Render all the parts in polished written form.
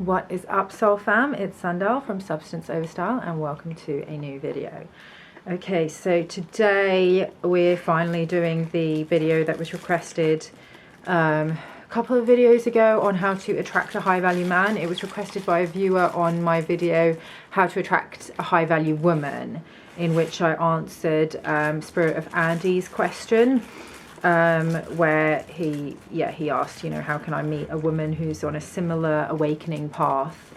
What is up, Soul Fam? It's Sandal from Substance Over Style, and welcome to a new video. Okay, so today we're finally doing the video that was requested a couple of videos ago on how to attract a high value man. It was requested by a viewer on my video how to attract a high value woman, in which I answered Spirit of Andy's question. Where he asked, how can I meet a woman who's on a similar awakening path,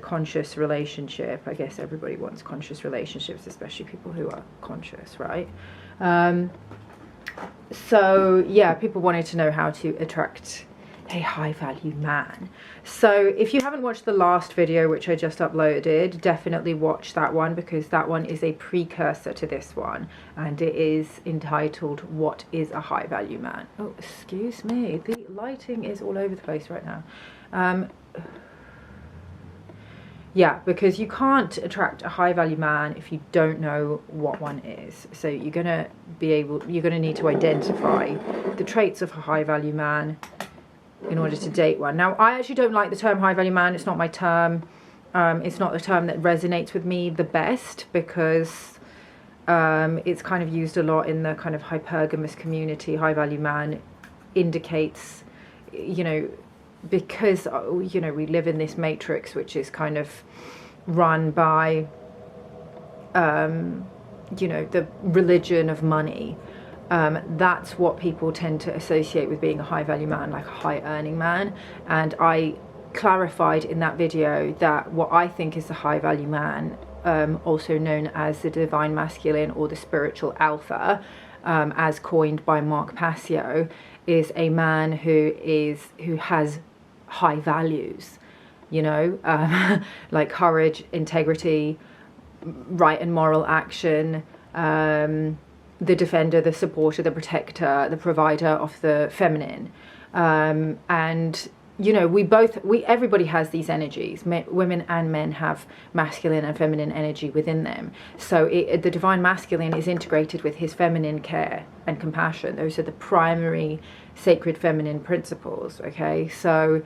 conscious relationship. I guess everybody wants conscious relationships, especially people who are conscious, right? So yeah, people wanted to know how to attract a high value man. So if you haven't watched the last video, which I just uploaded, definitely watch that one, because that one is a precursor to this one, and it is entitled What is a High Value Man? Oh, excuse me, the lighting is all over the place right now. Yeah, because you can't attract a high value man if you don't know what one is. So you're gonna need to identify the traits of a high value man in order to date one. Now, I actually don't like the term high value man. It's not my term. It's not the term that resonates with me the best, because it's kind of used a lot in the kind of hypergamous community. High value man indicates, because we live in this matrix which is kind of run by the religion of money. That's what people tend to associate with being a high value man, like a high earning man. And I clarified in that video that what I think is a high value man, also known as the divine masculine or the spiritual alpha, as coined by Mark Passio, is a man who has high values, like courage, integrity, right and moral action, the defender, the supporter, the protector, the provider of the feminine. And everybody has these energies. Women and men have masculine and feminine energy within them. So the divine masculine is integrated with his feminine care and compassion. Those are the primary sacred feminine principles. Okay, so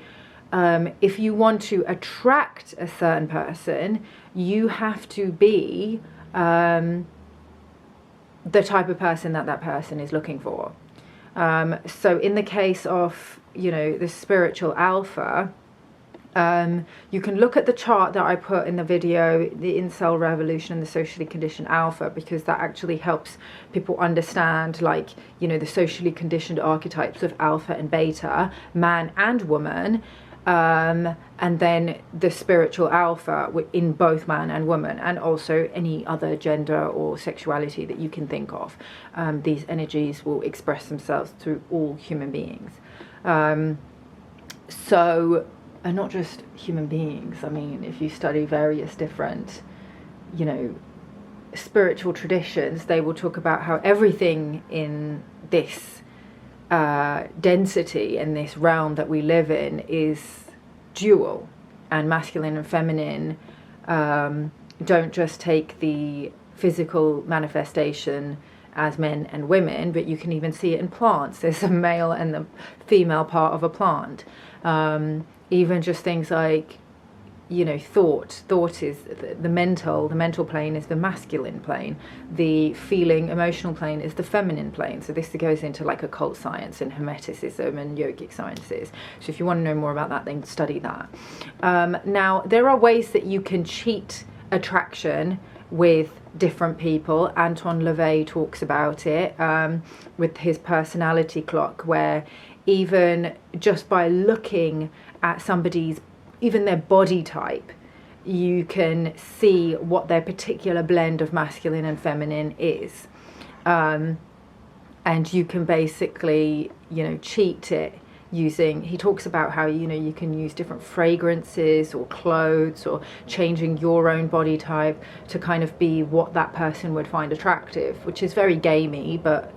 if you want to attract a certain person, you have to be the type of person that person is looking for. So in the case of, the spiritual alpha, you can look at the chart that I put in the video, the incel revolution and the socially conditioned alpha, because that actually helps people understand, the socially conditioned archetypes of alpha and beta, man and woman. And then the spiritual alpha in both man and woman, and also any other gender or sexuality that you can think of. These energies will express themselves through all human beings. And not just human beings. I mean, if you study various different, spiritual traditions, they will talk about how everything in this density in this realm that we live in is dual, and masculine and feminine don't just take the physical manifestation as men and women, but you can even see it in plants. There's a male and the female part of a plant. Even just things like thought is the mental plane is the masculine plane, the feeling emotional plane is the feminine plane. So this goes into like occult science and hermeticism and yogic sciences. So if you want to know more about that, then study that. Now there are ways that you can cheat attraction with different people. Anton LaVey talks about it with his personality clock, where even just by looking at somebody's, even their body type, you can see what their particular blend of masculine and feminine is. And you can basically, cheat it using, he talks about how, you can use different fragrances or clothes or changing your own body type to kind of be what that person would find attractive, which is very gamey, but,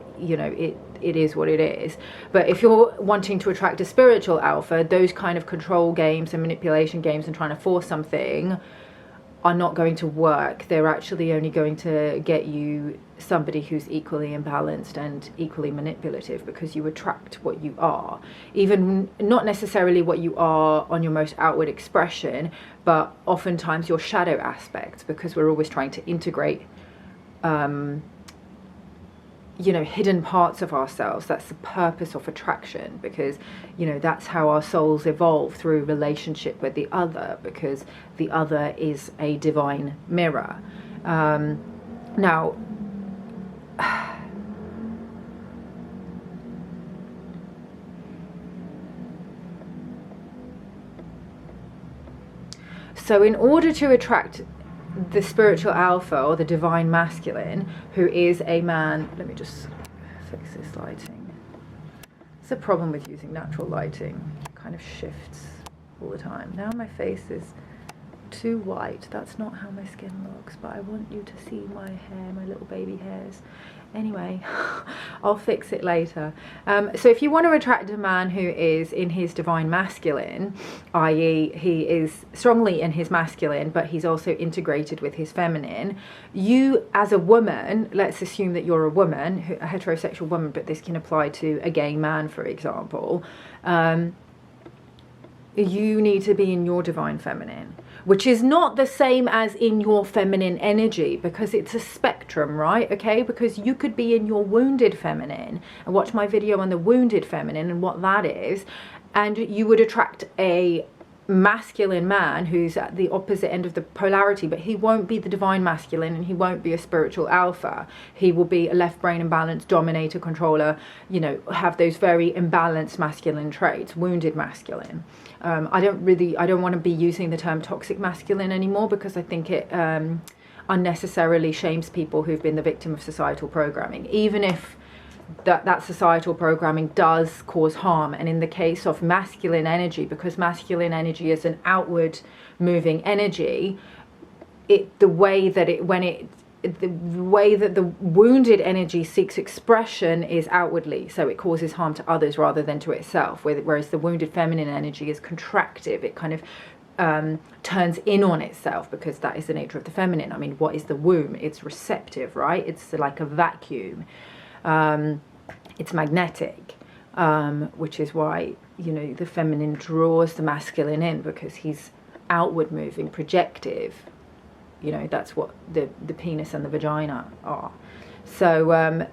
it is what it is. But if you're wanting to attract a spiritual alpha, those kind of control games and manipulation games and trying to force something are not going to work. They're actually only going to get you somebody who's equally imbalanced and equally manipulative, because you attract what you are, even not necessarily what you are on your most outward expression, but oftentimes your shadow aspects, because we're always trying to integrate you know, hidden parts of ourselves. That's the purpose of attraction, because, you know, that's how our souls evolve, through relationship with the other, because the other is a divine mirror. Now, so in order to attract the spiritual alpha, or the divine masculine, who is a man, let me just fix this lighting. It's a problem with using natural lighting, it kind of shifts all the time. Now my face is too white, that's not how my skin looks, but I want you to see my hair, my little baby hairs. Anyway, I'll fix it later. So if you want to attract a man who is in his divine masculine, i.e. he is strongly in his masculine, but he's also integrated with his feminine, you as a woman, let's assume that you're a woman, a heterosexual woman, but this can apply to a gay man, for example, you need to be in your divine feminine, which is not the same as in your feminine energy, because it's a spectrum, right? Okay, because you could be in your wounded feminine, and watch my video on the wounded feminine and what that is, and you would attract a masculine man who's at the opposite end of the polarity, but he won't be the divine masculine, and he won't be a spiritual alpha. He will be a left brain imbalanced dominator, controller, you know, have those very imbalanced masculine traits, wounded masculine. I don't want to be using the term toxic masculine anymore, because I think it unnecessarily shames people who've been the victim of societal programming, even if that societal programming does cause harm. And in the case of masculine energy, because masculine energy is an outward moving energy, the way that the wounded energy seeks expression is outwardly, so it causes harm to others rather than to itself, whereas the wounded feminine energy is contractive. It kind of turns in on itself, because that is the nature of the feminine. I mean, what is the womb? It's receptive, right? It's like a vacuum. It's magnetic, which is why, you know, the feminine draws the masculine in, because he's outward moving, projective. You know, that's what the penis and the vagina are. So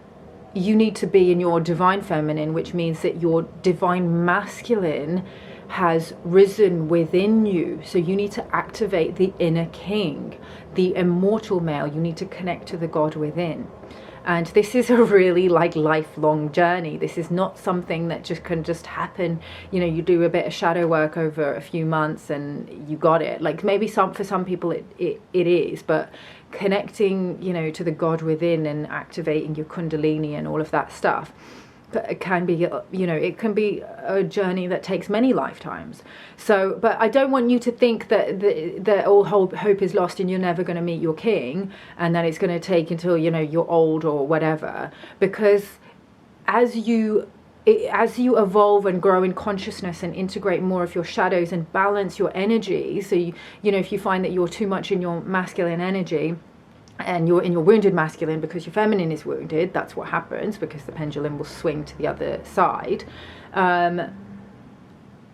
you need to be in your divine feminine, which means that your divine masculine has risen within you. So you need to activate the inner king, the immortal male. You need to connect to the God within. And this is a really like lifelong journey. This is not something that can just happen. You know, you do a bit of shadow work over a few months and you got it. Like maybe for some people it is, but connecting, you know, to the God within and activating your kundalini and all of that stuff, but it can be, you know, it can be a journey that takes many lifetimes. So, but I don't want you to think that all hope is lost and you're never going to meet your king, and that it's going to take until, you know, you're old or whatever. Because as you evolve and grow in consciousness and integrate more of your shadows and balance your energy, so you know, if you find that you're too much in your masculine energy, and you're in your wounded masculine because your feminine is wounded, that's what happens, because the pendulum will swing to the other side,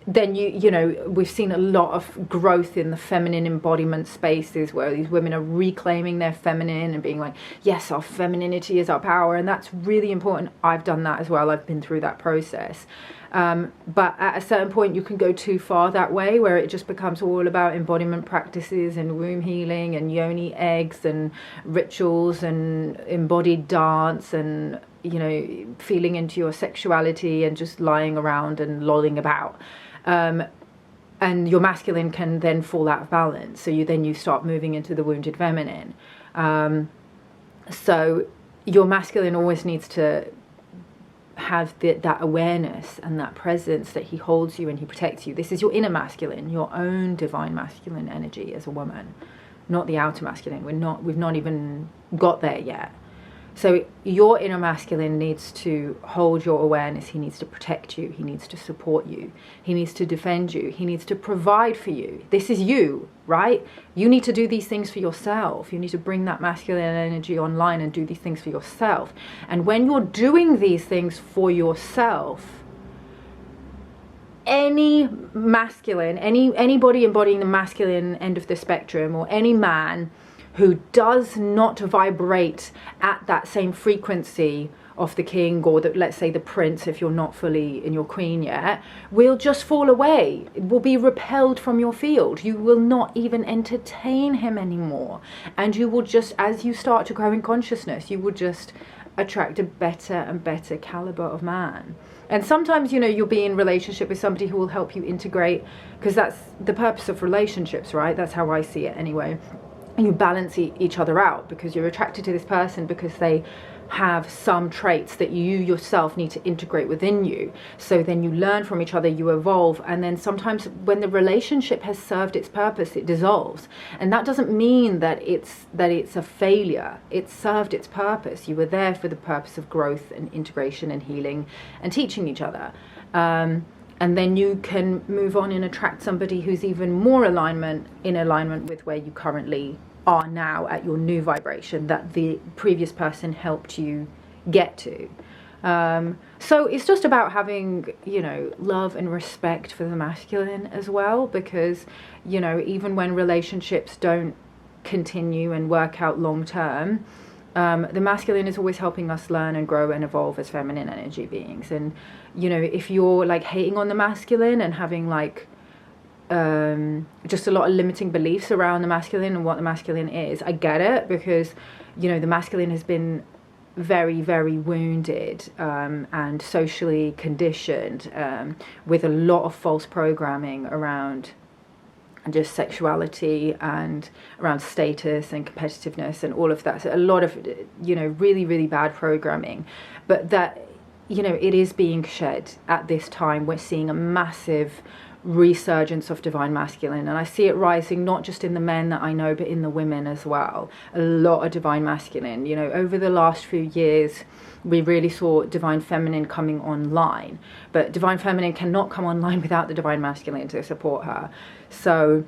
then you know, we've seen a lot of growth in the feminine embodiment spaces, where these women are reclaiming their feminine and being like, yes, our femininity is our power, and that's really important. I've done that as well. I've been through that process. But at a certain point you can go too far that way, where it just becomes all about embodiment practices and womb healing and yoni eggs and rituals and embodied dance and, you know, feeling into your sexuality and just lying around and lolling about. And your masculine can then fall out of balance, so you start moving into the wounded feminine. So your masculine always needs to have that awareness and that presence that he holds you and he protects you. This is your inner masculine, your own divine masculine energy as a woman, not the outer masculine. We've not even got there yet. So your inner masculine needs to hold your awareness. He needs to protect you. He needs to support you. He needs to defend you. He needs to provide for you. This is you, right? You need to do these things for yourself. You need to bring that masculine energy online and do these things for yourself. And when you're doing these things for yourself, any masculine, anybody embodying the masculine end of the spectrum, or any man who does not vibrate at that same frequency of the king, or that, let's say, the prince, if you're not fully in your queen yet, will just fall away. It will be repelled from your field. You will not even entertain him anymore. And you will just, as you start to grow in consciousness, you will just attract a better and better caliber of man. And sometimes, you know, you'll be in relationship with somebody who will help you integrate, because that's the purpose of relationships, right? That's how I see it anyway. You balance each other out, because you're attracted to this person because they have some traits that you yourself need to integrate within you. So then you learn from each other, you evolve, and then sometimes when the relationship has served its purpose, it dissolves. And that doesn't mean that it's a failure. It served its purpose. You were there for the purpose of growth and integration and healing and teaching each other. And then you can move on and attract somebody who's even more in alignment with where you currently are now at your new vibration that the previous person helped you get to. So it's just about having, you know, love and respect for the masculine as well, because, you know, even when relationships don't continue and work out long term, the masculine is always helping us learn and grow and evolve as feminine energy beings. And, you know, if you're like hating on the masculine and having like just a lot of limiting beliefs around the masculine and what the masculine is, I get it, because, you know, the masculine has been very, very wounded and socially conditioned with a lot of false programming around just sexuality and around status and competitiveness and all of that. So a lot of, you know, really, really bad programming. But that, you know, it is being shed at this time. We're seeing a massive resurgence of divine masculine, and I see it rising not just in the men that I know, but in the women as well. A lot of divine masculine. You know, over the last few years we really saw divine feminine coming online, but divine feminine cannot come online without the divine masculine to support her. So,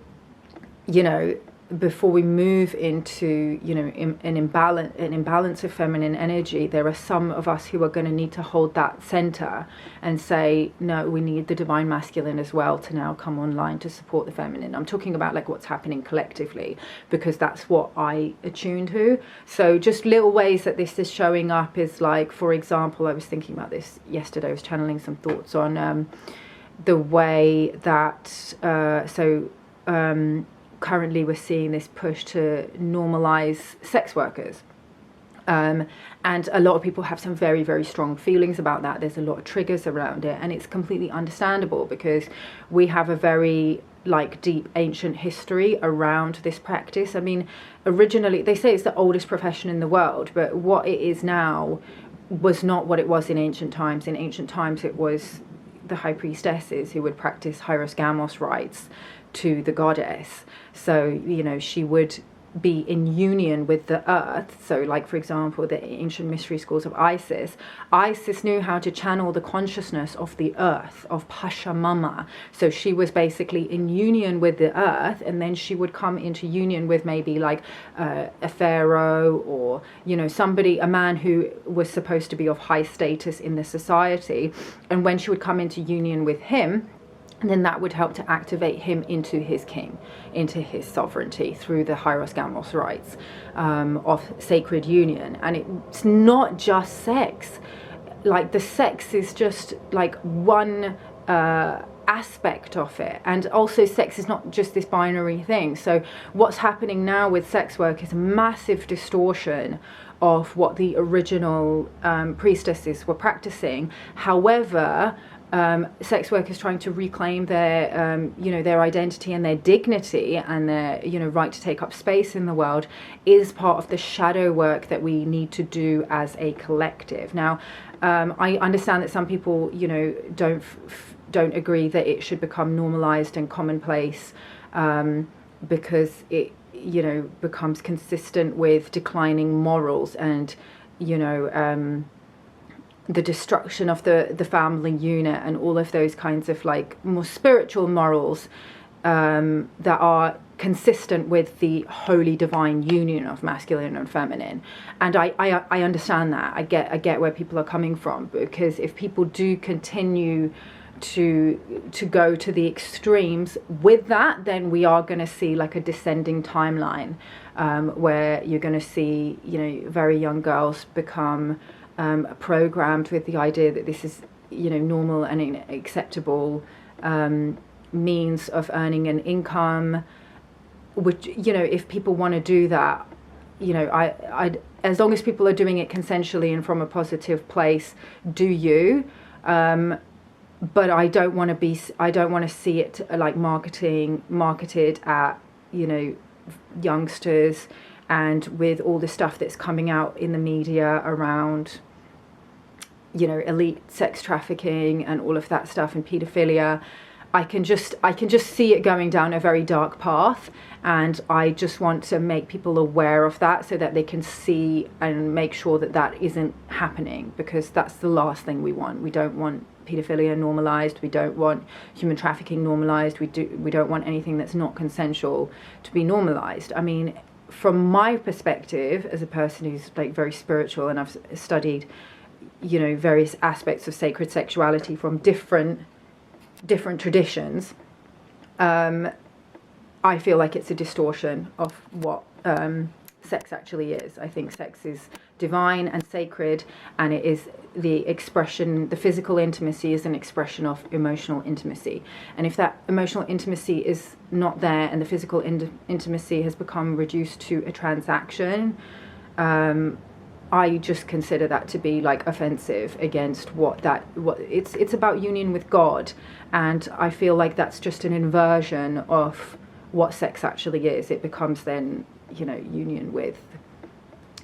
you know, before we move into, you know, an imbalance of feminine energy, there are some of us who are going to need to hold that center and say, no, we need the divine masculine as well to now come online to support the feminine. I'm talking about like what's happening collectively, because that's what I attune to. So just little ways that this is showing up is like, for example, I was thinking about this yesterday. I was channeling some thoughts on the way that currently we're seeing this push to normalize sex workers. And a lot of people have some very, very strong feelings about that. There's a lot of triggers around it, and it's completely understandable because we have a very like deep ancient history around this practice. I mean, originally they say it's the oldest profession in the world, but what it is now was not what it was in ancient times. In ancient times it was the high priestesses who would practice hieros rites to the goddess. So, you know, she would be in union with the earth. So like, for example, the ancient mystery schools of Isis knew how to channel the consciousness of the earth, of Pachamama. So she was basically in union with the earth, and then she would come into union with maybe like a pharaoh, or, you know, somebody, a man who was supposed to be of high status in the society. And when she would come into union with him, and then that would help to activate him into his king, into his sovereignty through the hieros rites of sacred union. And it's not just sex. Like, the sex is just like one aspect of it. And also sex is not just this binary thing. So what's happening now with sex work is a massive distortion of what the original priestesses were practicing. However, sex workers trying to reclaim their, you know, their identity and their dignity and their, you know, right to take up space in the world is part of the shadow work that we need to do as a collective. Now, I understand that some people, you know, don't agree that it should become normalized and commonplace because it, you know, becomes consistent with declining morals and, you know, the destruction of the family unit and all of those kinds of like more spiritual morals that are consistent with the holy divine union of masculine and feminine. And I understand that. I get where people are coming from, because if people do continue to go to the extremes with that, then we are going to see like a descending timeline, where you're going to see, you know, very young girls become programmed with the idea that this is, you know, normal and acceptable means of earning an income, which, you know, if people want to do that, you know, I as long as people are doing it consensually and from a positive place, do you, but I don't want to see it like marketed at, you know, youngsters, and with all the stuff that's coming out in the media around, you know, elite sex trafficking and all of that stuff and paedophilia. I can just see it going down a very dark path, and I just want to make people aware of that so that they can see and make sure that that isn't happening, because that's the last thing we want. We don't want paedophilia normalized. We don't want human trafficking normalized. We don't want anything that's not consensual to be normalized. I mean, from my perspective as a person who's like very spiritual, and I've studied, you know, various aspects of sacred sexuality from different traditions, I feel like it's a distortion of what sex actually is. I think sex is divine and sacred, and it is the expression, the physical intimacy is an expression of emotional intimacy. And if that emotional intimacy is not there, and the physical intimacy has become reduced to a transaction, I just consider that to be like offensive against what it's about union with God. And I feel like that's just an inversion of what sex actually is. It becomes then, you know, union with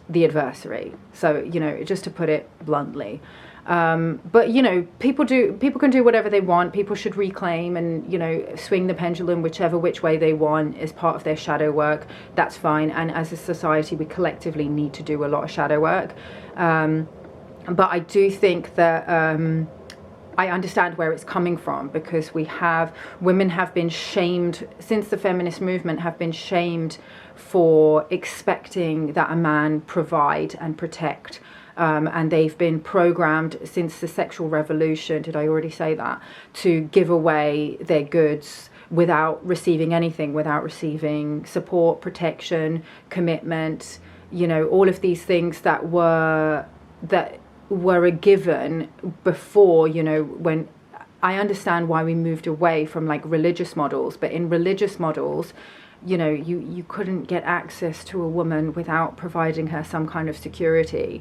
the adversary. So, you know, just to put it bluntly. But, you know, people can do whatever they want. People should reclaim and, you know, swing the pendulum which way they want as part of their shadow work. That's fine. And as a society, we collectively need to do a lot of shadow work. But I do think that I understand where it's coming from, because women have been shamed since the feminist movement, have been shamed for expecting that a man provide and protect. And they've been programmed since the sexual revolution, did I already say that, to give away their goods without receiving anything, without receiving support, protection, commitment, you know, all of these things that were a given before, you know, when I understand why we moved away from like religious models, but in religious models, you know, you couldn't get access to a woman without providing her some kind of security.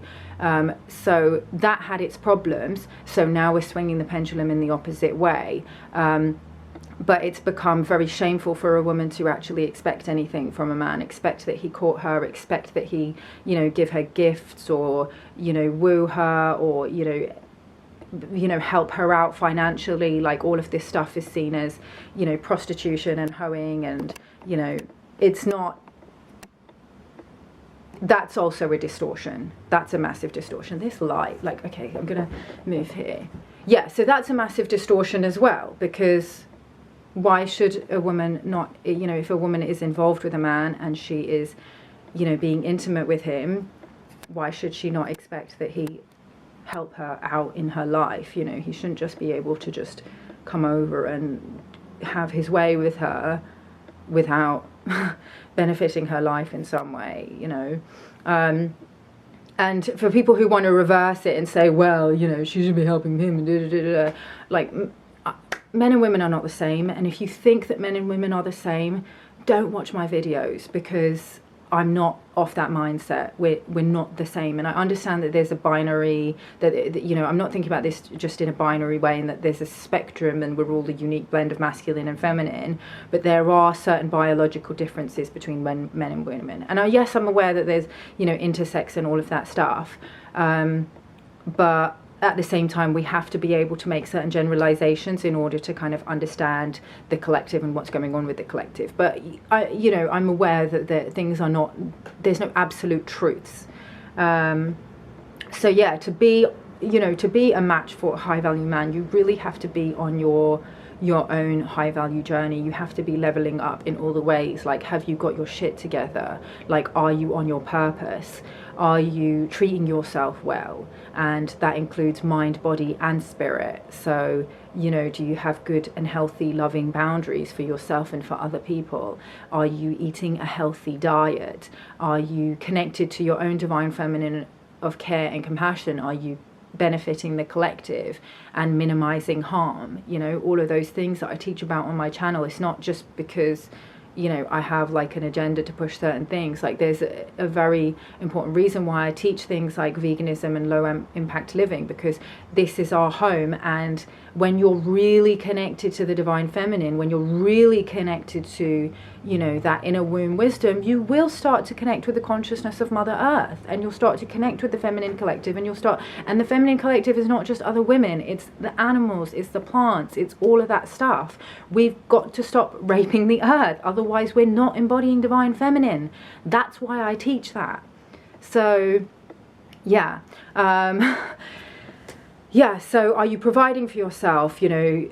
So that had its problems. So now we're swinging the pendulum in the opposite way. But it's become very shameful for a woman to actually expect anything from a man, expect that he court her, expect that he, you know, give her gifts, or, you know, woo her, or, you know, help her out financially. Like, all of this stuff is seen as, you know, prostitution and hoeing, and, you know, it's not. That's also a distortion. That's a massive distortion. This light, like, okay, I'm gonna move here. Yeah, so that's a massive distortion as well, because why should a woman not, you know, if a woman is involved with a man and she is, you know, being intimate with him, why should she not expect that he help her out in her life? You know, he shouldn't just be able to just come over and have his way with her without benefiting her life in some way, you know. And for people who want to reverse it and say, well, you know, she should be helping him, and like, men and women are not the same. And if you think that men and women are the same, don't watch my videos, because I'm not of that mindset. We're not the same. And I understand that there's a binary, that, you know, I'm not thinking about this just in a binary way, and that there's a spectrum and we're all a unique blend of masculine and feminine, but there are certain biological differences between men and women. And yes, I'm aware that there's, you know, intersex and all of that stuff, but at the same time, we have to be able to make certain generalizations in order to kind of understand the collective and what's going on with the collective. But you know, I'm aware that things are not, there's no absolute truths. So yeah, to be, you know, to be a match for a high value man, you really have to be on your own high value journey. You have to be leveling up in all the ways. Like, have you got your shit together? Like, are you on your purpose? Are you treating yourself well? And that includes mind, body and spirit. So, you know, do you have good and healthy loving boundaries for yourself and for other people? Are you eating a healthy diet? Are you connected to your own divine feminine of care and compassion? Are you benefiting the collective and minimizing harm? You know, all of those things that I teach about on my channel. It's not just because, you know, I have like an agenda to push certain things. Like, there's a very important reason why I teach things like veganism and low impact living, because this is our home. And when you're really connected to the divine feminine, when you're really connected to, you know, that inner womb wisdom, you will start to connect with the consciousness of Mother Earth, and you'll start to connect with the feminine collective, and and the feminine collective is not just other women, it's the animals, it's the plants, it's all of that stuff. We've got to stop raping the earth, otherwise we're not embodying divine feminine. That's why I teach that. So yeah, yeah, so are you providing for yourself? You know,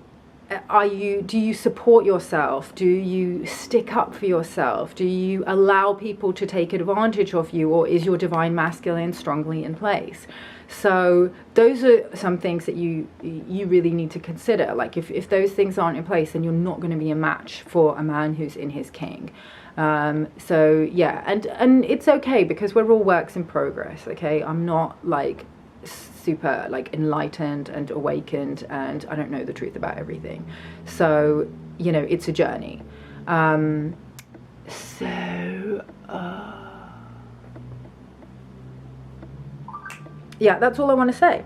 do you support yourself? Do you stick up for yourself? Do you allow people to take advantage of you, or is your divine masculine strongly in place? So those are some things that you really need to consider. Like, if those things aren't in place, then you're not going to be a match for a man who's in his king. So yeah, and it's okay, because we're all works in progress. Okay, I'm not like super like enlightened and awakened, and I don't know the truth about everything. So, you know, it's a journey. Yeah, that's all I want to say.